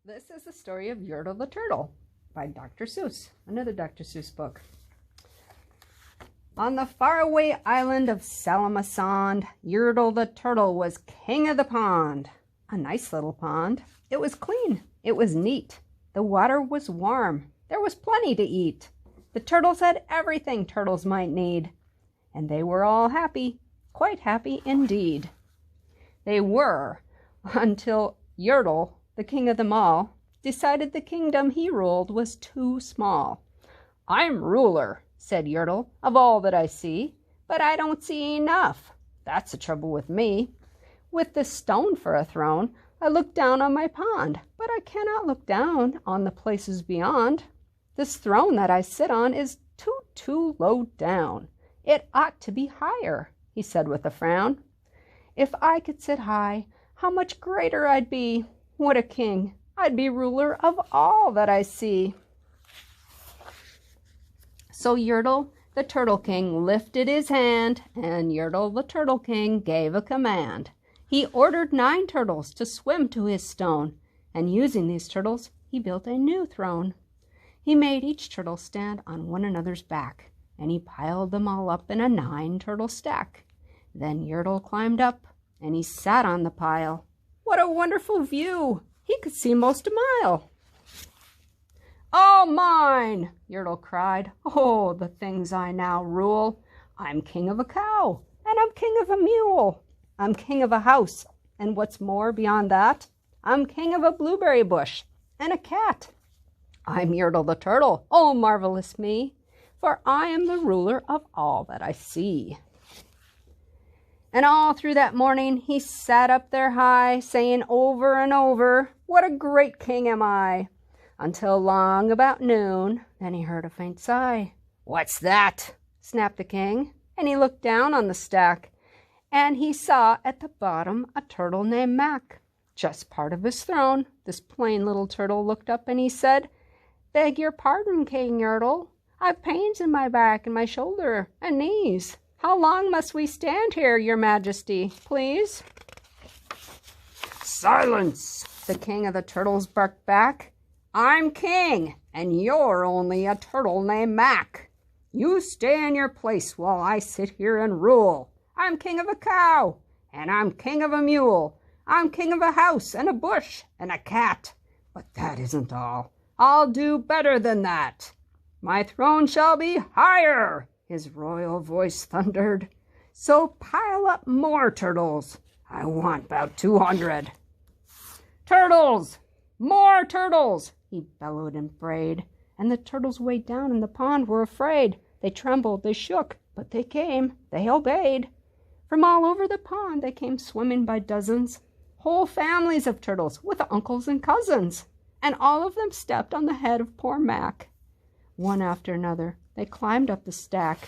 This is the story of Yertle the Turtle by Dr. Seuss, another Dr. Seuss book. On the faraway island of Salamasond, Yertle the Turtle was king of the pond. A nice little pond. It was clean. It was neat. The water was warm. There was plenty to eat. The turtles had everything turtles might need. And they were all happy, quite happy indeed. They were, until Yertle, the king of them all, decided the kingdom he ruled was too small. "I'm ruler," said Yertle, "of all that I see, but I don't see enough. That's the trouble with me. With this stone for a throne, I look down on my pond, but I cannot look down on the places beyond. This throne that I sit on is too low down. It ought to be higher," he said with a frown. "If I could sit high, how much greater I'd be. What a king! I'd be ruler of all that I see." So Yertle, the Turtle King, lifted his hand, and Yertle, the Turtle King, gave a command. He ordered 9 turtles to swim to his stone, and using these turtles, he built a new throne. He made each turtle stand on one another's back, and he piled them all up in a 9-turtle stack. Then Yertle climbed up, and he sat on the pile. What a wonderful view! He could see most a mile. "All mine!" Yertle cried. "Oh, the things I now rule! I'm king of a cow, and I'm king of a mule. I'm king of a house, and what's more beyond that, I'm king of a blueberry bush and a cat. I'm Yertle the Turtle, oh, marvelous me, for I am the ruler of all that I see." And all through that morning he sat up there high, saying over and over, "What a great king am I!" Until long about noon, then he heard a faint sigh. "What's that?" snapped the king, and he looked down on the stack, and he saw at the bottom a turtle named Mac, just part of his throne. This plain little turtle looked up and he said, "Beg your pardon, King Yertle. I've pains in my back and my shoulder and knees. How long must we stand here, your majesty, please?" "Silence!" the king of the turtles barked back. "I'm king, and you're only a turtle named Mac. You stay in your place while I sit here and rule. I'm king of a cow, and I'm king of a mule. I'm king of a house and a bush and a cat. But that isn't all. I'll do better than that. My throne shall be higher," his royal voice thundered. "So pile up more turtles. I want about 200. Turtles! More turtles!" he bellowed and brayed. And the turtles way down in the pond were afraid. They trembled, they shook, but they came, they obeyed. From all over the pond they came swimming by dozens, whole families of turtles with uncles and cousins. And all of them stepped on the head of poor Mac. One after another, they climbed up the stack.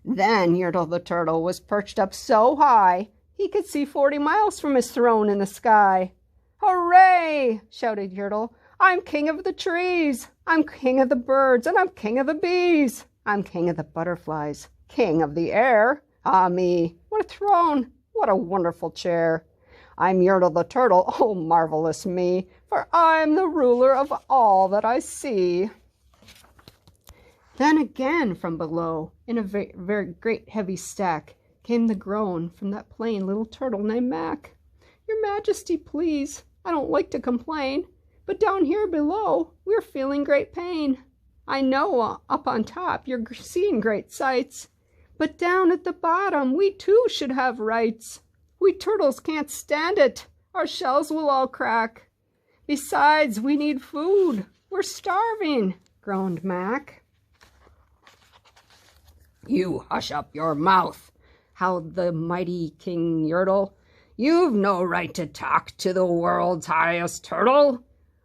Then Yertle the Turtle was perched up so high he could see 40 miles from his throne in the sky. "Hooray!" shouted Yertle. "I'm king of the trees. I'm king of the birds, and I'm king of the bees. I'm king of the butterflies, king of the air. Ah me, what a throne! What a wonderful chair! I'm Yertle the Turtle, oh, marvelous me, for I'm the ruler of all that I see." Then again from below, in a very great heavy stack, came the groan from that plain little turtle named Mac. "Your Majesty, please, I don't like to complain, but down here below we're feeling great pain. I know up on top you're seeing great sights, but down at the bottom we too should have rights. We turtles can't stand it. Our shells will all crack. Besides, we need food. We're starving," groaned Mac. "You hush up your mouth," howled the mighty King Yertle. "You've no right to talk to the world's highest turtle.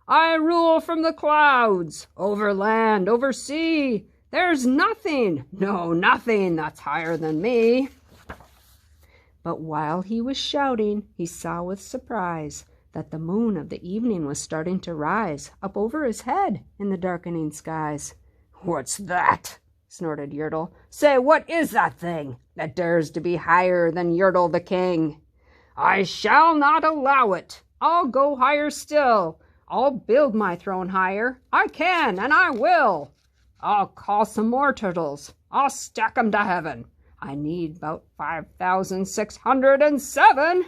I rule from the clouds, over land, over sea. There's nothing, no, nothing that's higher than me." But while he was shouting, he saw with surprise that the moon of the evening was starting to rise up over his head in the darkening skies. "What's that?" snorted Yertle. "Say, what is that thing that dares to be higher than Yertle the King?" "I shall not allow it," I'll go higher still. I'll build my throne higher. I can and I will. I'll call some more turtles. I'll stack 'em to heaven. I need about 5,607.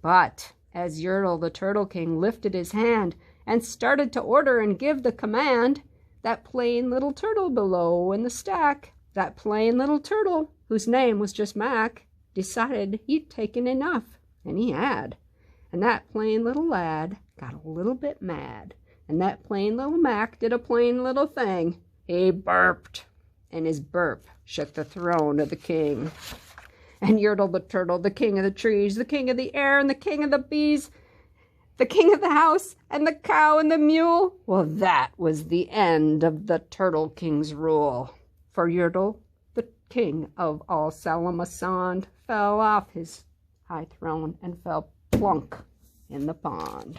But as Yertle the Turtle King lifted his hand and started to order and give the command, that plain little turtle below in the stack, that plain little turtle whose name was just Mac, decided he'd taken enough, and he had. And that plain little lad got a little bit mad, and that plain little Mac did a plain little thing. He burped, and his burp shook the throne of the king. And Yertle the Turtle, the king of the trees, the king of the air, and the king of the bees, the king of the house, and the cow and the mule, well, that was the end of the Turtle King's rule. For Yertle, the king of all Salamasond, fell off his high throne and fell plunk in the pond.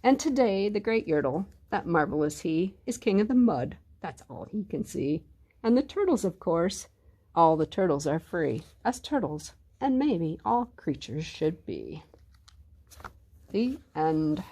And today the great Yertle, that marvelous he, is king of the mud. That's all he can see. And the turtles, of course, all the turtles are free, as turtles and maybe all creatures should be. The end.